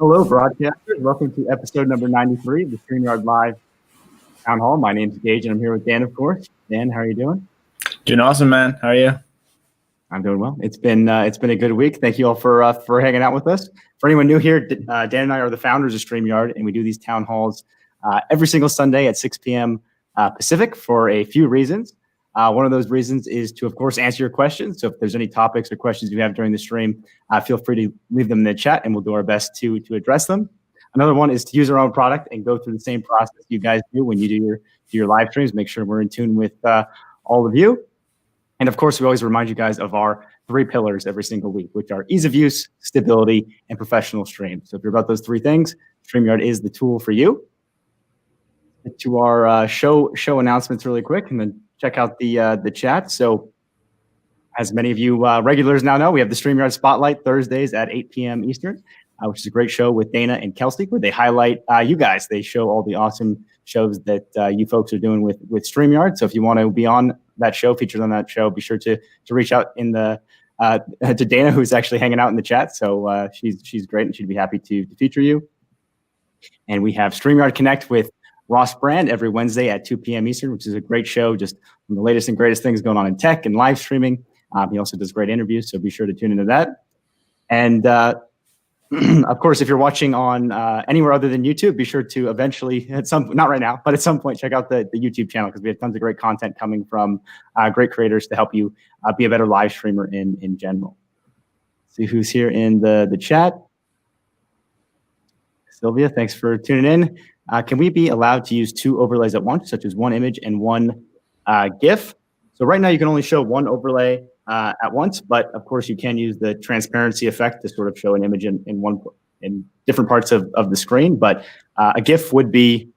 Hello, broadcasters. Welcome to episode number 93 of the StreamYard Live Town Hall. My name's Gage, and I'm here with Dan, of course. Dan, how are you doing? Doing awesome, man. How are you? I'm doing well. It's been a good week. Thank you all for hanging out with us. For anyone new here, Dan and I are the founders of StreamYard, and we do these town halls every single Sunday at 6 p.m. Pacific for a few reasons. One of those reasons is to, of course, answer your questions. So if there's any topics or questions you have during the stream, feel free to leave them in the chat, and we'll do our best to address them. Another one is to use our own product and go through the same process you guys do when you do your live streams. Make sure we're in tune with all of you. And of course, we always remind you guys of our 3 pillars every single week, which are ease of use, stability, and professional stream. So if you're about those 3 things, StreamYard is the tool for you. To our show announcements really quick, and then check out the chat. So as many of you regulars now know, we have the StreamYard Spotlight Thursdays at 8 p.m. Eastern, which is a great show with Dana and Kelsey, where they highlight you guys. They show all the awesome shows that you folks are doing with StreamYard. So if you want to be on that show, featured on that show, be sure to reach out in the to Dana, who's actually hanging out in the chat. So she's great, and she'd be happy to feature you. And we have StreamYard Connect with Ross Brand every Wednesday at 2 p.m. Eastern, which is a great show, just from the latest and greatest things going on in tech and live streaming. He also does great interviews, so be sure to tune into that. And of course, if you're watching on anywhere other than YouTube, be sure to eventually, not right now, but at some point, check out the YouTube channel, because we have tons of great content coming from great creators to help you be a better live streamer in general. See who's here in the chat. Sylvia, thanks for tuning in. Can we be allowed to use 2 overlays at once, such as 1 image and 1 GIF? So right now you can only show 1 overlay at once, but of course you can use the transparency effect to sort of show an image in different parts of the screen. But a GIF would be,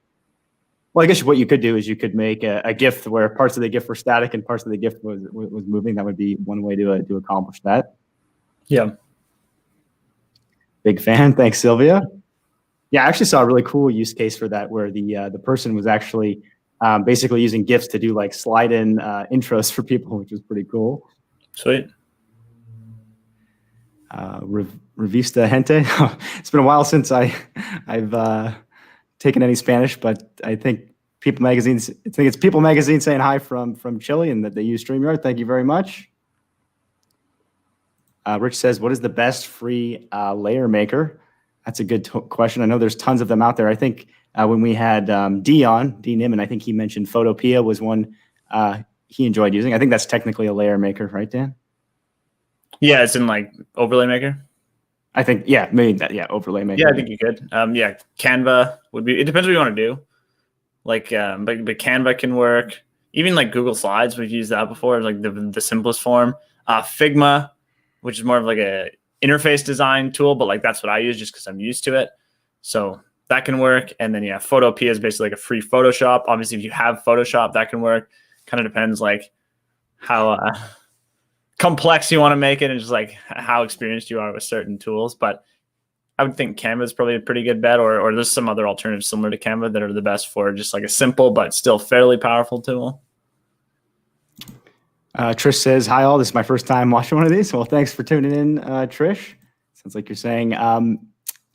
well, I guess what you could do is you could make a GIF where parts of the GIF were static and parts of the GIF was moving. That would be one way to accomplish that. Yeah. Big fan. Thanks, Sylvia. Yeah, I actually saw a really cool use case for that, where the person was actually basically using GIFs to do like slide-in intros for people, which was pretty cool. Sweet. Revista gente. It's been a while since I've taken any Spanish, but I think People Magazine. I think it's People Magazine saying hi from Chile, and that they use StreamYard. Thank you very much. Rich says, "What is the best free layer maker?" That's a good question. I know there's tons of them out there. I think when we had D Niman, I think he mentioned Photopea was one he enjoyed using. I think that's technically a layer maker, right, Dan? Yeah, it's in like overlay maker. I think, yeah, maybe that, yeah, overlay maker. Yeah, I think you could. Yeah, Canva would be. It depends what you want to do. Like, but Canva can work. Even like Google Slides, we've used that before, like the simplest form. Figma, which is more of like a interface design tool, but like that's what I use just because I'm used to it. So that can work. And then yeah, Photopea is basically like a free Photoshop. Obviously, if you have Photoshop, that can work. Kind of depends like how complex you want to make it, and just like how experienced you are with certain tools. But I would think Canva is probably a pretty good bet, or there's some other alternatives similar to Canva that are the best for just like a simple but still fairly powerful tool. Trish says, "Hi all, this is my first time watching one of these." Well, thanks for tuning in, Trish. Sounds like you're saying,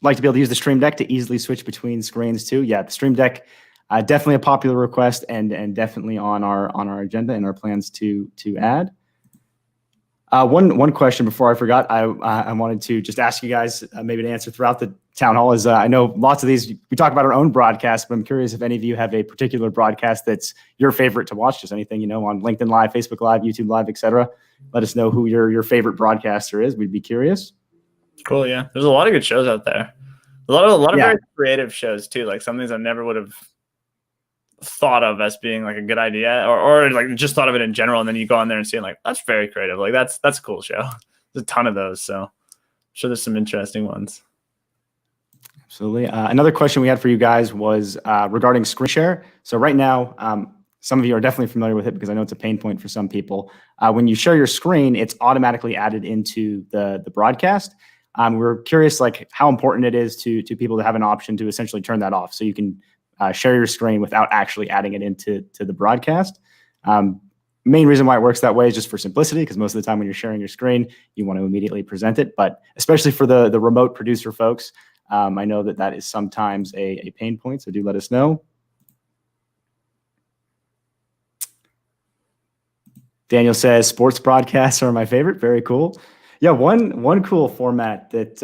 like to be able to use the Stream Deck to easily switch between screens too. Yeah, the Stream Deck, definitely a popular request, and definitely on our agenda and our plans to add. One question before I forgot, I wanted to just ask you guys maybe to answer throughout the town hall is I know lots of these, we talk about our own broadcasts, but I'm curious if any of you have a particular broadcast that's your favorite to watch, just anything, on LinkedIn Live, Facebook Live, YouTube Live, etc. Let us know who your favorite broadcaster is. We'd be curious. Cool, yeah. There's a lot of good shows out there. A lot of very creative shows too, like some things I never would have thought of as being like a good idea, or like just thought of it in general, and then you go on there and see it, like that's very creative. Like that's a cool show. There's a ton of those, so I'm sure there's some interesting ones. Absolutely. Another question we had for you guys was regarding screen share. So right now, some of you are definitely familiar with it because I know it's a pain point for some people. When you share your screen, it's automatically added into the broadcast. We're curious, like how important it is to people to have an option to essentially turn that off, so you can share your screen without actually adding it into the broadcast. Main reason why it works that way is just for simplicity, because most of the time when you're sharing your screen, you want to immediately present it. But especially for the remote producer folks, I know that is sometimes a pain point, so do let us know. Daniel says sports broadcasts are my favorite. Very cool. Yeah, one cool format that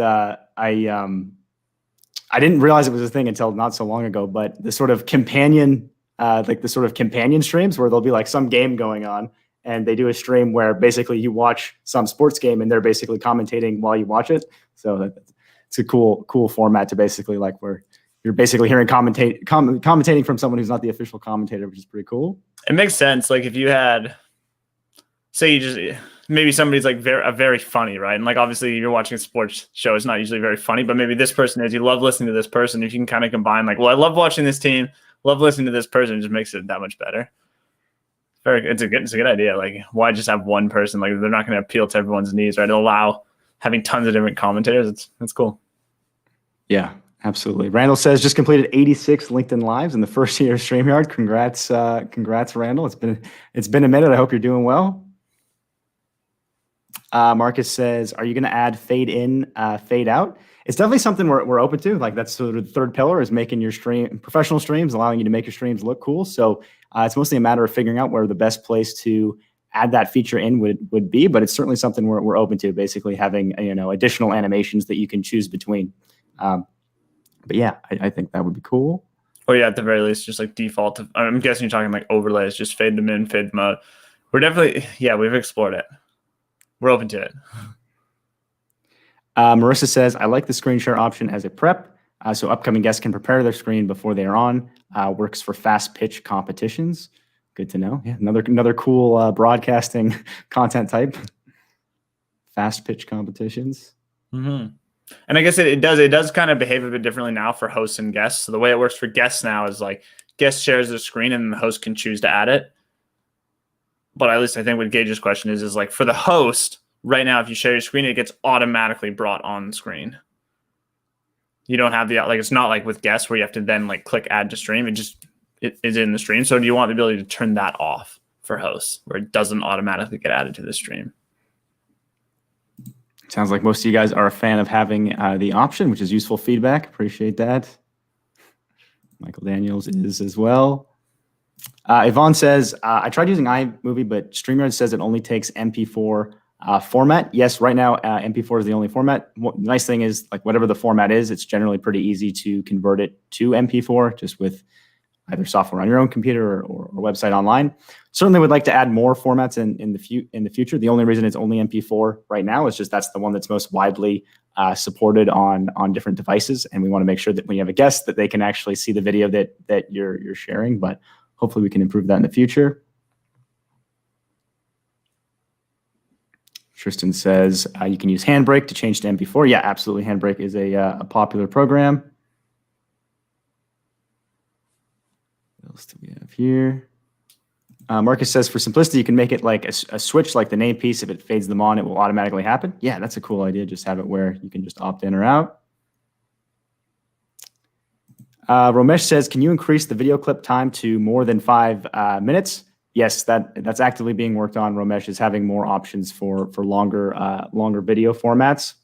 I didn't realize it was a thing until not so long ago, but the sort of companion streams where there'll be like some game going on and they do a stream where basically you watch some sports game and they're basically commentating while you watch it. So it's a cool format to basically like where you're basically hearing commentating from someone who's not the official commentator, which is pretty cool. It makes sense. Like if you had, say you just, maybe somebody's like very funny, right? And like obviously you're watching a sports show, it's not usually very funny, but maybe this person is, you love listening to this person. If you can kind of combine like, well, I love watching this team, love listening to this person, it just makes it that much better. It's a good idea. Like why just have one person? Like they're not going to appeal to everyone's needs, right? It'll allow having tons of different commentators. It's cool. Yeah, absolutely. Randall says just completed 86 LinkedIn Lives in the first year of StreamYard. Congrats, Randall. It's been a minute. I hope you're doing well. Marcus says, are you going to add fade in, fade out? It's definitely something we're open to. Like that's sort of the third pillar is making your professional streams, allowing you to make your streams look cool. So it's mostly a matter of figuring out where the best place to add that feature in would be, but it's certainly something we're open to, basically having, additional animations that you can choose between. But yeah, I think that would be cool. Or yeah, at the very least, just like default. I'm guessing you're talking like overlays, just fade them in, fade them out. We're definitely, we've explored it. We're open to it. Marissa says, I like the screen share option as a prep, so upcoming guests can prepare their screen before they are on. Works for fast pitch competitions. Good to know. Yeah, another cool broadcasting content type. Fast pitch competitions. Mm-hmm. And I guess it does kind of behave a bit differently now for hosts and guests. So the way it works for guests now is like guest shares their screen and the host can choose to add it. But at least I think what Gage's question is like for the host right now, if you share your screen, it gets automatically brought on screen. You don't have it's not like with guests where you have to then like click add to stream. It is in the stream. So do you want the ability to turn that off for hosts where it doesn't automatically get added to the stream? Sounds like most of you guys are a fan of having the option, which is useful feedback. Appreciate that. Michael Daniels is as well. Yvonne says, I tried using iMovie, but StreamYard says it only takes MP4 format. Yes, right now, MP4 is the only format. The nice thing is, like, whatever the format is, it's generally pretty easy to convert it to MP4 just with either software on your own computer or website online. Certainly would like to add more formats in the future. The only reason it's only MP4 right now is just that's the one that's most widely supported on different devices. And we want to make sure that when you have a guest that they can actually see the video that you're sharing, but hopefully we can improve that in the future. Tristan says you can use Handbrake to change to MP4. Yeah, absolutely. Handbrake is a popular program. What else do we have here? Marcus says for simplicity, you can make it like a switch, like the name piece. If it fades them on, it will automatically happen. Yeah, that's a cool idea. Just have it where you can just opt in or out. Romesh says, can you increase the video clip time to more than 5 minutes? Yes, that's actively being worked on. Romesh is having more options for longer video formats.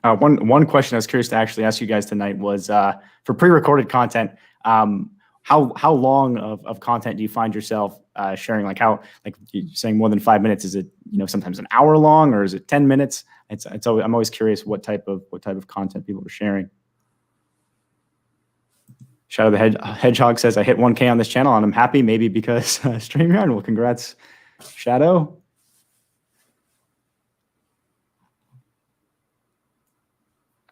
One question I was curious to actually ask you guys tonight was for pre-recorded content. How long of content do you find yourself sharing? Like you're saying more than 5 minutes? Is it sometimes an hour long, or is it 10 minutes? I'm always curious what type of content people are sharing. Shadow the Hedgehog says, I hit 1K on this channel and I'm happy, maybe because StreamYard. Well, congrats, Shadow.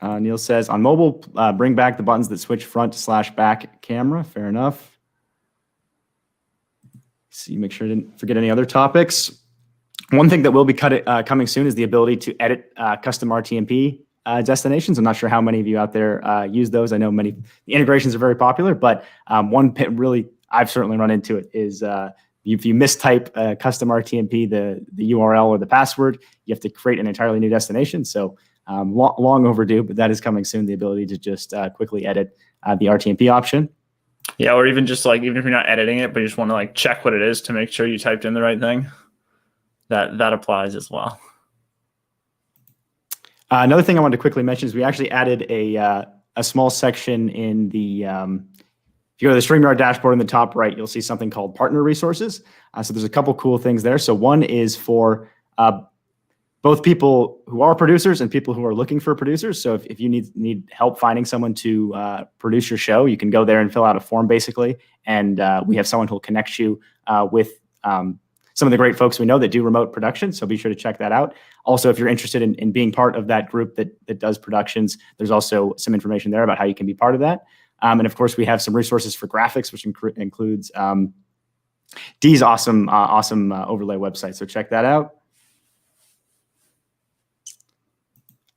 Neil says, on mobile, bring back the buttons that switch front/back camera. Fair enough. See, make sure I didn't forget any other topics. One thing that will be coming soon is the ability to edit custom RTMP destinations. I'm not sure how many of you out there use those. I know the integrations are very popular, but one really I've certainly run into it is if you mistype custom RTMP, the URL or the password, you have to create an entirely new destination. So long overdue, but that is coming soon. The ability to just quickly edit the RTMP option. Yeah, or even just even if you're not editing it, but you just want to check what it is to make sure you typed in the right thing. That applies as well. Another thing I wanted to quickly mention is we actually added a a small section in the if you go to the StreamYard dashboard in the top right, you'll see something called partner resources. So there's a couple cool things there. So one is for both people who are producers and people who are looking for producers. So if you need help finding someone to produce your show, you can go there and fill out a form basically. And we have someone who'll connect you with some of the great folks we know that do remote production. So be sure to check that out. Also, if you're interested in being part of that group that does productions, there's also some information there about how you can be part of that. And of course, we have some resources for graphics, which includes Dee's awesome overlay website. So check that out.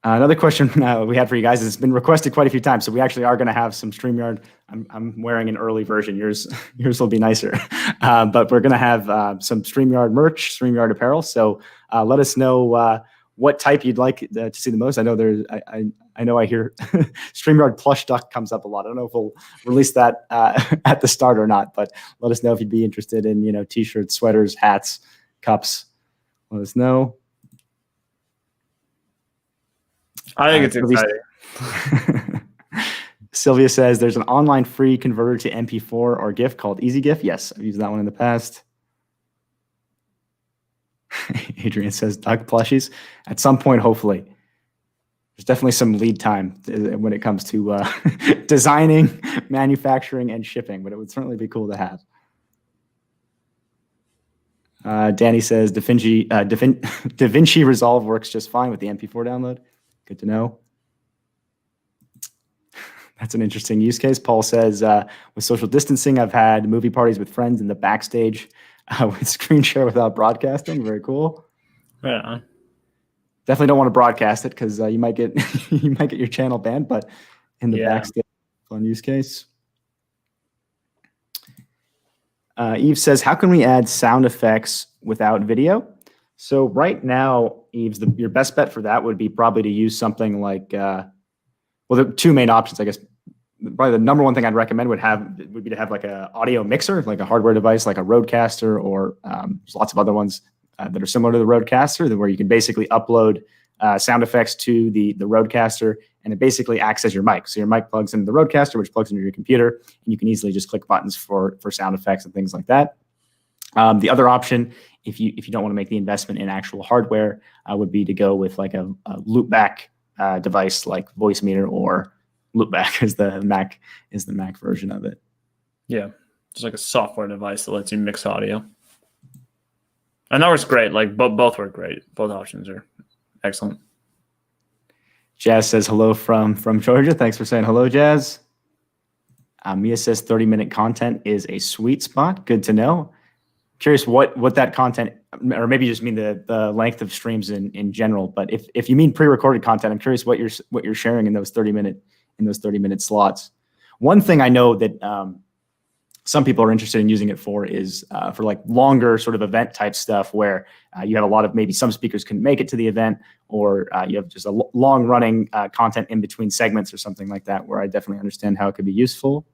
Another question we had for you guys has been requested quite a few times. So we actually are going to have some StreamYard. I'm wearing an early version. Yours will be nicer. But we're going to have some StreamYard merch, StreamYard apparel. So let us know what type you'd like to see the most. I know I know I hear StreamYard plush duck comes up a lot. I don't know if we'll release that at the start or not, but let us know if you'd be interested in, t-shirts, sweaters, hats, cups. Let us know. I think it's exciting. Sylvia says there's an online free converter to MP4 or GIF called EasyGIF. Yes, I've used that one in the past. Adrian says duck plushies. At some point, hopefully. There's definitely some lead time when it comes to designing, manufacturing, and shipping, but it would certainly be cool to have. Danny says DaVinci Resolve works just fine with the MP4 download. Good to know. That's an interesting use case. Paul says, with social distancing, I've had movie parties with friends in the backstage with screen share without broadcasting. Very cool. Yeah. Definitely don't want to broadcast it because you might get your channel banned. But in the backstage, fun use case. Eve says, how can we add sound effects without video? So right now, Eves, your best bet for that would be probably to use something like, well, there are two main options, I guess. Probably the number one thing I'd recommend would be to have like a audio mixer, like a hardware device, like a Rodecaster, or there's lots of other ones that are similar to the Rodecaster, where you can basically upload sound effects to the Rodecaster, and it basically acts as your mic. So your mic plugs into the Rodecaster, which plugs into your computer, and you can easily just click buttons for sound effects and things like that. The other option, if you don't want to make the investment in actual hardware, would be to go with like a loopback device like Voicemeeter, or loopback is the Mac version of it. Yeah, it's like a software device that lets you mix audio. And that works great. Like both work great. Both options are excellent. Jazz says hello from Georgia. Thanks for saying hello, Jazz. Mia says 30-minute content is a sweet spot. Good to know. Curious what that content, or maybe you just mean the length of streams in general. But if you mean pre-recorded content, I'm curious what you're sharing in those 30-minute slots. One thing I know that some people are interested in using it for is for like longer sort of event type stuff, where you have a lot of, maybe some speakers couldn't make it to the event, or you have just a long running content in between segments or something like that, where I definitely understand how it could be useful.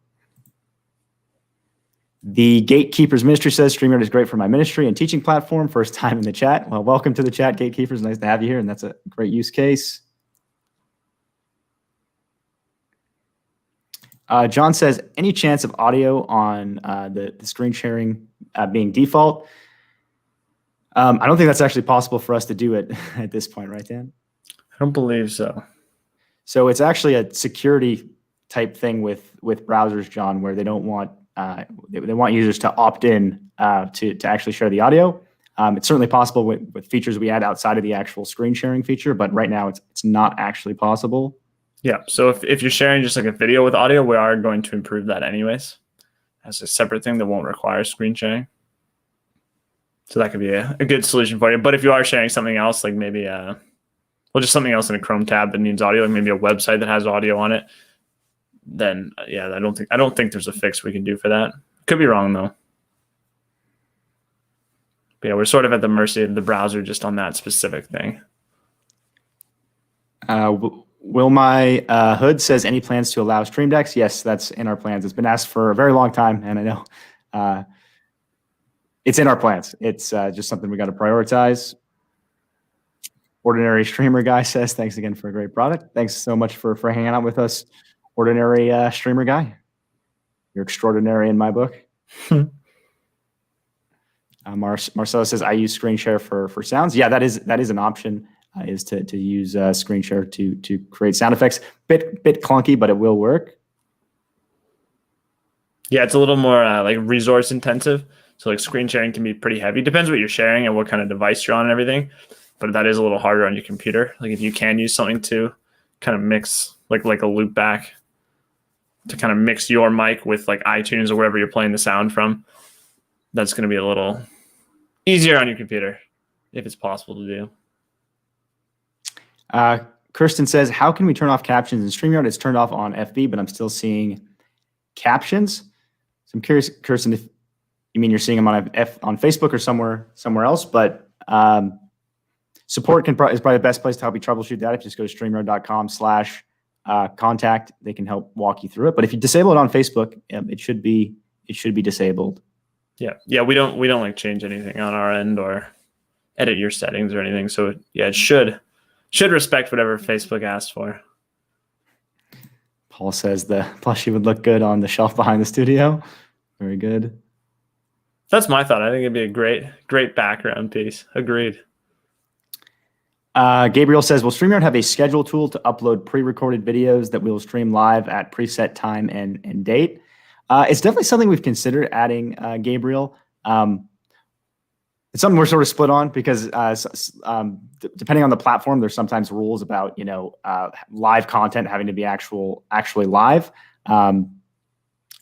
The Gatekeepers Ministry says StreamYard is great for my ministry and teaching platform. First time in the chat. Well, welcome to the chat, Gatekeepers. Nice to have you here, and that's a great use case. John says, any chance of audio on the screen sharing being default? I don't think that's actually possible for us to do it at this point, right, Dan? I don't believe so. So it's actually a security type thing with browsers, John, where they don't want they want users to opt in to actually share the audio. It's certainly possible with features we add outside of the actual screen sharing feature, but right now it's not actually possible. Yeah, so if you're sharing just like a video with audio, we are going to improve that anyways as a separate thing that won't require screen sharing. So that could be a good solution for you. But if you are sharing something else, like maybe just something else in a Chrome tab that needs audio, like maybe a website that has audio on it, then I don't think there's a fix we can do for that. Could be wrong though. But yeah, we're sort of at the mercy of the browser just on that specific thing. Will my Hood says, any plans to allow stream decks? Yes, that's in our plans. It's been asked for a very long time, and I know it's in our plans. It's just something we got to prioritize. Ordinary Streamer Guy says, thanks again for a great product. Thanks so much for hanging out with us ordinary streamer guy. You're extraordinary in my book. Marcelo says, I use screen share for sounds. Yeah, that is an option, is to use screen share to create sound effects. Bit clunky, but it will work. Yeah, it's a little more like resource intensive. So like screen sharing can be pretty heavy. Depends what you're sharing and what kind of device you're on and everything. But that is a little harder on your computer. Like if you can use something to kind of mix like a loop back to kind of mix your mic with like iTunes or wherever you're playing the sound from, that's going to be a little easier on your computer if it's possible to do. Kirsten says, how can we turn off captions in StreamYard? It's turned off on FB, but I'm still seeing captions. So I'm curious, Kirsten, if you mean you're seeing them on Facebook or somewhere else, but support is probably the best place to help you troubleshoot that. If you just go to StreamYard.com/contact, they can help walk you through it. But if you disable it on Facebook, it should be disabled. Yeah. We don't like change anything on our end or edit your settings or anything. So yeah, it should respect whatever Facebook asks for. Paul says the plushie would look good on the shelf behind the studio. Very good. That's my thought. I think it'd be a great background piece. Agreed. Gabriel says, will StreamYard have a schedule tool to upload pre-recorded videos that we'll stream live at preset time and date? It's definitely something we've considered adding, Gabriel. It's something we're sort of split on because depending on the platform, there's sometimes rules about, live content having to be actually live.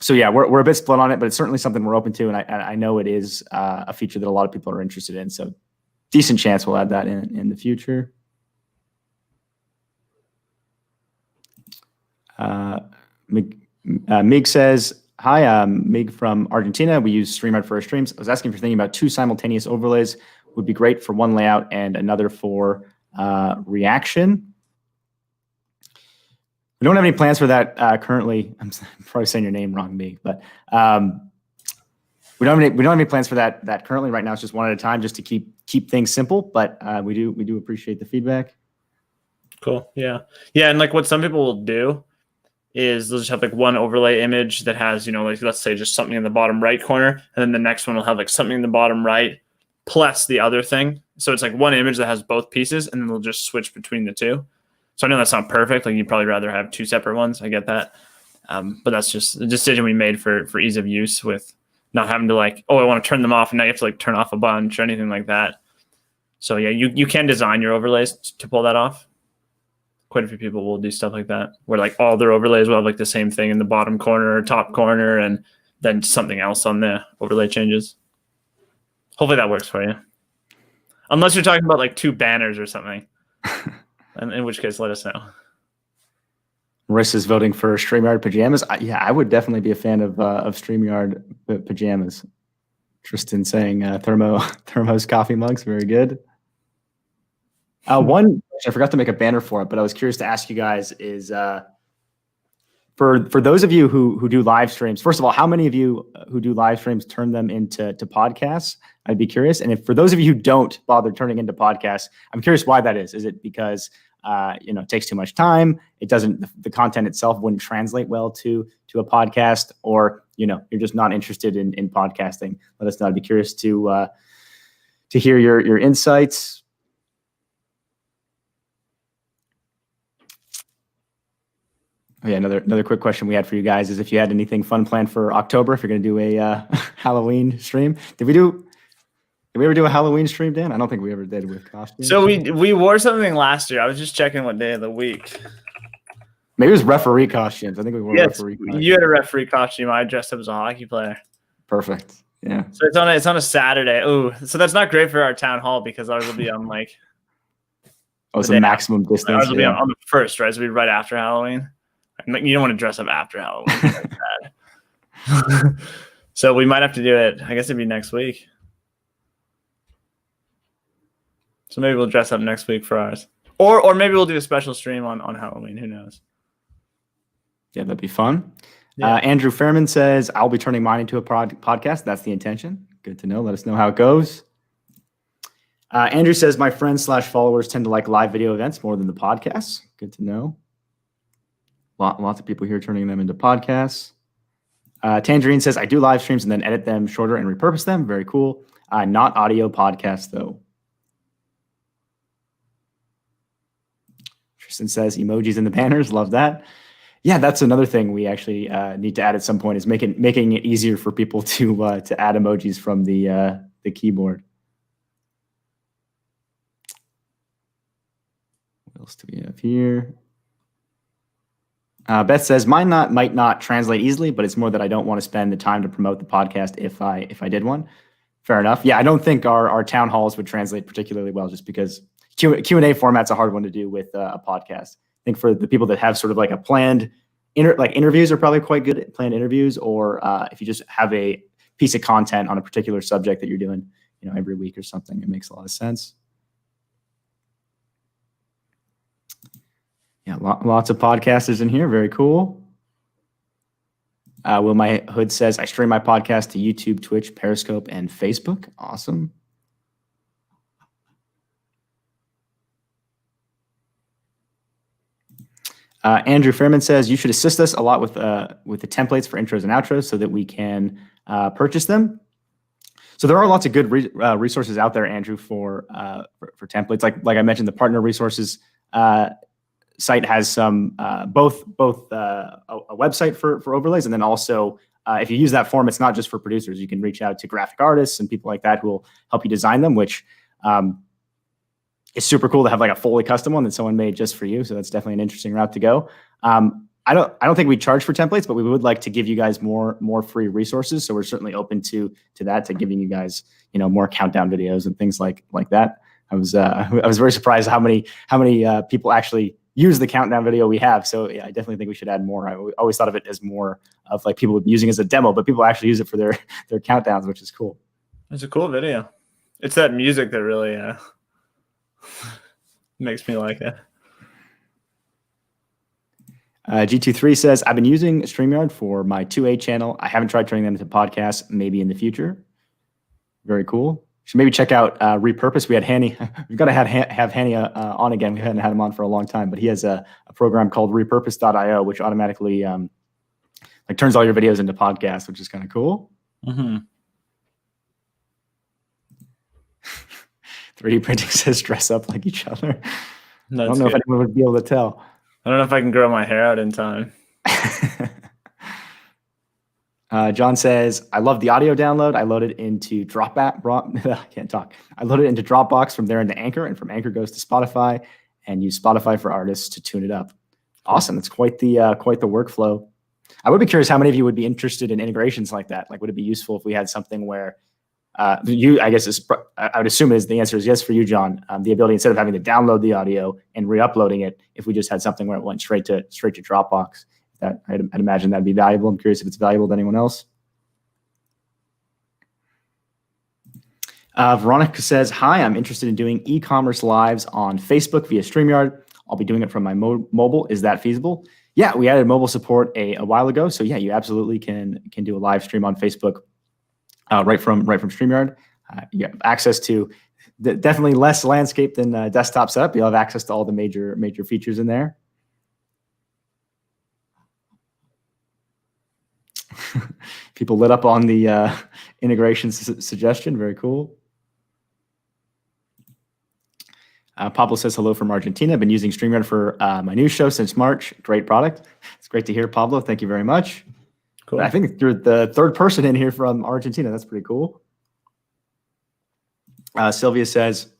So yeah, we're a bit split on it, but it's certainly something we're open to. And I know it is a feature that a lot of people are interested in. So decent chance we'll add that in the future. Mig says, hi, Mig from Argentina. We use StreamYard for our streams. I was asking if you're thinking about 2 simultaneous overlays. Would be great for one layout and another for reaction. We don't have any plans for that currently. I'm probably saying your name wrong, Mig, but we don't have any plans for that currently. Right now, it's just one at a time, just to keep things simple. But we do appreciate the feedback. Cool. Yeah. And like what some people will do is they'll just have like one overlay image that has, like let's say just something in the bottom right corner, and then the next one will have like something in the bottom right plus the other thing. So it's like one image that has both pieces, and then they'll just switch between the two. So I know that's not perfect. Like you'd probably rather have 2 separate ones. I get that. But that's just a decision we made for ease of use, with not having to like, I want to turn them off, and now you have to like turn off a bunch or anything like that. So yeah, you can design your overlays to pull that off. Quite a few people will do stuff like that, where like all their overlays will have like the same thing in the bottom corner or top corner, and then something else on the overlay changes. Hopefully that works for you. Unless you're talking about like 2 banners or something. And in which case, let us know. Marissa's voting for StreamYard pajamas. I would definitely be a fan of StreamYard pajamas. Tristan saying Thermo's coffee mugs. Very good. One, I forgot to make a banner for it, but I was curious to ask you guys is for those of you who do live streams, first of all, how many of you who do live streams turn them into podcasts? I'd be curious. And if for those of you who don't bother turning into podcasts, I'm curious why that is. Is it because it takes too much time? It doesn't, the content itself wouldn't translate well to a podcast, or you're just not interested in podcasting? Let us know. I'd be curious to hear your insights. Oh, yeah, another quick question we had for you guys is if you had anything fun planned for October, if you're going to do a Halloween stream. Did we ever do a Halloween stream, Dan? I don't think we ever did with costumes. So we wore something last year. I was just checking what day of the week. Maybe it was referee costumes. I think we wore referee costumes. You had a referee costume. I dressed up as a hockey player. Perfect. Yeah. So it's on a Saturday. Oh, so that's not great for our town hall because ours will be on like. Oh, it's a maximum distance. Ours will be on the 1st, right? So it'll be right after Halloween. You don't want to dress up after Halloween. Like so we might have to do it. I guess it'd be next week. So maybe we'll dress up next week for ours. Or maybe we'll do a special stream on Halloween. Who knows? Yeah, that'd be fun. Yeah. Andrew Fairman says, I'll be turning mine into a podcast. That's the intention. Good to know. Let us know how it goes. Andrew says, my friends/followers tend to like live video events more than the podcasts. Good to know. Lots of people here turning them into podcasts. Tangerine says, I do live streams and then edit them shorter and repurpose them. Very cool. Not audio podcasts, though. Tristan says, emojis in the banners. Love that. Yeah, that's another thing we actually need to add at some point is making it easier for people to add emojis from the keyboard. What else do we have here? Beth says, mine might not translate easily, but it's more that I don't want to spend the time to promote the podcast if I did one. Fair enough. Yeah, I don't think our town halls would translate particularly well just because Q&A format's a hard one to do with a podcast. I think for the people that have sort of like a planned, interviews are probably quite good at planned interviews, or if you just have a piece of content on a particular subject that you're doing, every week or something, it makes a lot of sense. Yeah, lots of podcasters in here. Very cool. Will My Hood says, I stream my podcast to YouTube, Twitch, Periscope, and Facebook. Awesome. Andrew Fairman says, you should assist us a lot with the templates for intros and outros so that we can purchase them. So there are lots of good resources out there, Andrew, for templates. Like I mentioned, the partner resources site has some both a website for overlays, and then also if you use that form, it's not just for producers. You can reach out to graphic artists and people like that who will help you design them, which is super cool to have like a fully custom one that someone made just for you. So that's definitely an interesting route to go. I don't think we charge for templates, but we would like to give you guys more free resources. So we're certainly open to that, to giving you guys more countdown videos and things like that. I was very surprised how many people actually use the countdown video we have. So yeah, I definitely think we should add more. I always thought of it as more of like people using it as a demo, but people actually use it for their countdowns, which is cool. It's a cool video. It's that music that really makes me like it. G23 says, I've been using StreamYard for my 2A channel. I haven't tried turning them into podcasts, maybe in the future. Very cool. Should maybe check out Repurpose. We had Hanny. We've got to have Hanny on again. We hadn't had him on for a long time, but he has a program called repurpose.io, which automatically turns all your videos into podcasts, which is kind of cool. Mm-hmm. 3D printing says dress up like each other. I don't know good. if anyone would be able to tell. I don't know if I can grow my hair out in time. John says, I love the audio download. I load it into I can't talk. I load it into Dropbox, from there into Anchor, and from Anchor goes to Spotify, and use Spotify for Artists to tune it up. Awesome. It's quite the workflow. I would be curious how many of you would be interested in integrations like that. Like, would it be useful if we had something where I would assume the answer is yes for you, John. The ability, instead of having to download the audio and re-uploading it, if we just had something where it went straight to Dropbox, that I'd imagine that'd be valuable. I'm curious if it's valuable to anyone else. Veronica says, hi, I'm interested in doing e-commerce lives on Facebook via StreamYard. I'll be doing it from my mobile. Is that feasible? Yeah, we added mobile support a while ago. So yeah, you absolutely can do a live stream on Facebook right from StreamYard. You have access to definitely less landscape than desktop setup. You'll have access to all the major features in there. People lit up on the integration suggestion. Very cool. Pablo says hello from Argentina. I've been using StreamYard for my news show since March. Great product. It's great to hear, Pablo. Thank you very much. Cool. I think you're the third person in here from Argentina. That's pretty cool. Sylvia says,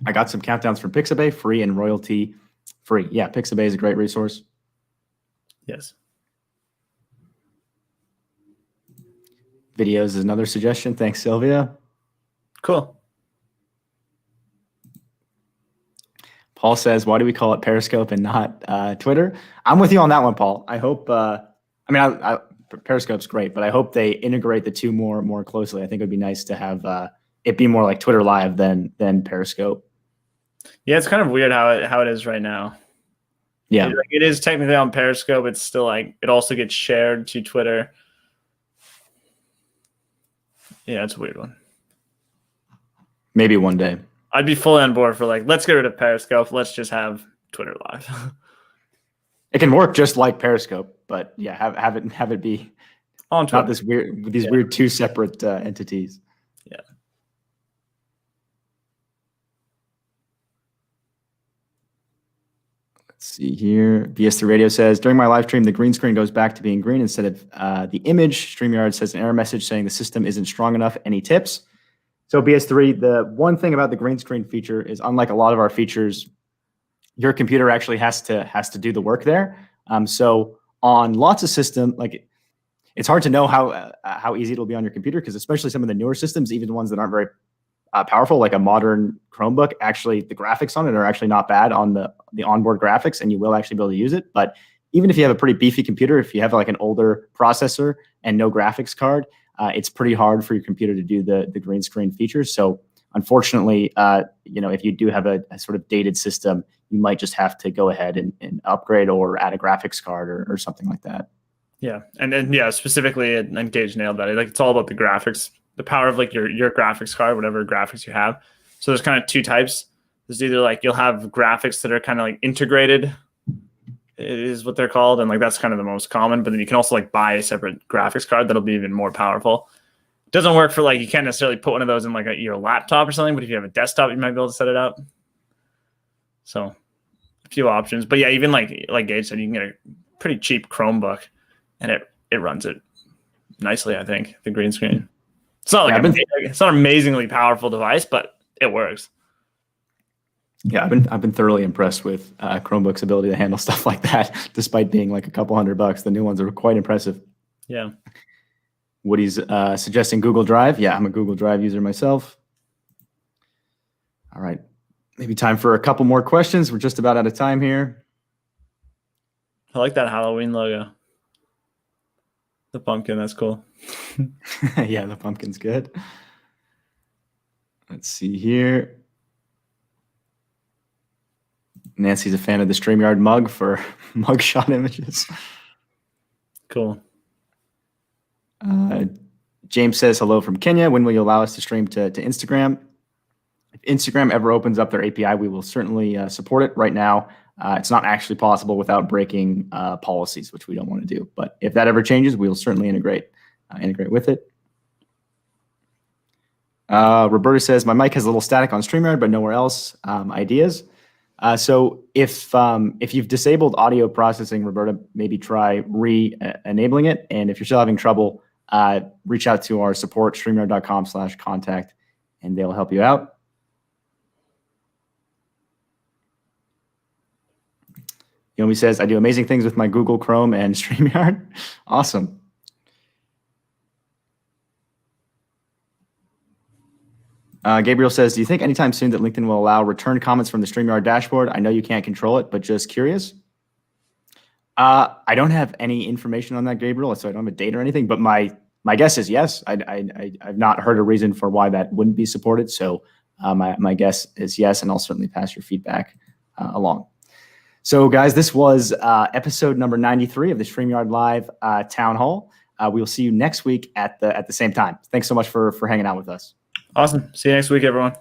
I got some countdowns from Pixabay, free and royalty free. Yeah, Pixabay is a great resource. Yes. Videos is another suggestion. Thanks, Sylvia. Cool. Paul says, why do we call it Periscope and not Twitter? I'm with you on that one, Paul. I hope, Periscope's great, but I hope they integrate the two more closely. I think it would be nice to have it be more like Twitter Live than Periscope. Yeah, it's kind of weird how it is right now. Yeah. It is technically on Periscope. It's still like, it also gets shared to Twitter. Yeah, it's a weird one. Maybe one day. I'd be fully on board for let's get rid of Periscope. Let's just have Twitter Live. It can work just like Periscope, but yeah, have it be On Twitter. not this weird weird two separate entities. Yeah. Let's see here. BS3 Radio says, during my live stream, the green screen goes back to being green instead of the image. StreamYard says an error message saying the system isn't strong enough. Any tips? So BS3, the one thing about the green screen feature is, unlike a lot of our features, your computer actually has to do the work there. So on lots of systems, like it's hard to know how easy it'll be on your computer, because especially some of the newer systems, even the ones that aren't very powerful, like a modern Chromebook, actually the graphics on it are actually not bad on the onboard graphics, and you will actually be able to use it. But even if you have a pretty beefy computer, if you have like an older processor and no graphics card, it's pretty hard for your computer to do the green screen features. So unfortunately, if you do have a sort of dated system, you might just have to go ahead and upgrade or add a graphics card or something like that. Yeah, and then specifically, and Gage nailed that. Like, it's all about the graphics, the power of like your graphics card, whatever graphics you have. So there's kind of two types. There's either like you'll have graphics that are kind of like integrated, is what they're called, and like that's kind of the most common. But then you can also like buy a separate graphics card that'll be even more powerful. It doesn't work for, like, you can't necessarily put one of those in like your laptop or something, but if you have a desktop, you might be able to set it up. So a few options, but yeah, even like Gage said, you can get a pretty cheap Chromebook, and it runs it nicely. I think the green screen. It's not like it's not an amazingly powerful device, but it works. Yeah, I've been thoroughly impressed with Chromebook's ability to handle stuff like that, despite being like a couple $100. The new ones are quite impressive. Yeah. Woody's suggesting Google Drive. Yeah, I'm a Google Drive user myself. All right. Maybe time for a couple more questions. We're just about out of time here. I like that Halloween logo. The pumpkin, that's cool. Yeah, the pumpkin's good. Let's see here. Nancy's a fan of the StreamYard mug for mugshot images. Cool. James says, hello from Kenya. When will you allow us to stream to Instagram? If Instagram ever opens up their API, we will certainly support it. Right now, it's not actually possible without breaking policies, which we don't want to do. But if that ever changes, we'll certainly integrate with it. Roberta says, my mic has a little static on StreamYard, but nowhere else. Ideas? So if you've disabled audio processing, Roberta, maybe try re-enabling it. And if you're still having trouble, reach out to our support, StreamYard.com/contact, and they'll help you out. Yomi says, I do amazing things with my Google Chrome and StreamYard. Awesome. Gabriel says, do you think anytime soon that LinkedIn will allow return comments from the StreamYard dashboard? I know you can't control it, but just curious. I don't have any information on that, Gabriel, so I don't have a date or anything, but my guess is yes. I've not heard a reason for why that wouldn't be supported, so my guess is yes, and I'll certainly pass your feedback along. So, guys, this was episode number 93 of the StreamYard Live Town Hall. We will see you next week at the same time. Thanks so much for hanging out with us. Awesome. See you next week, everyone.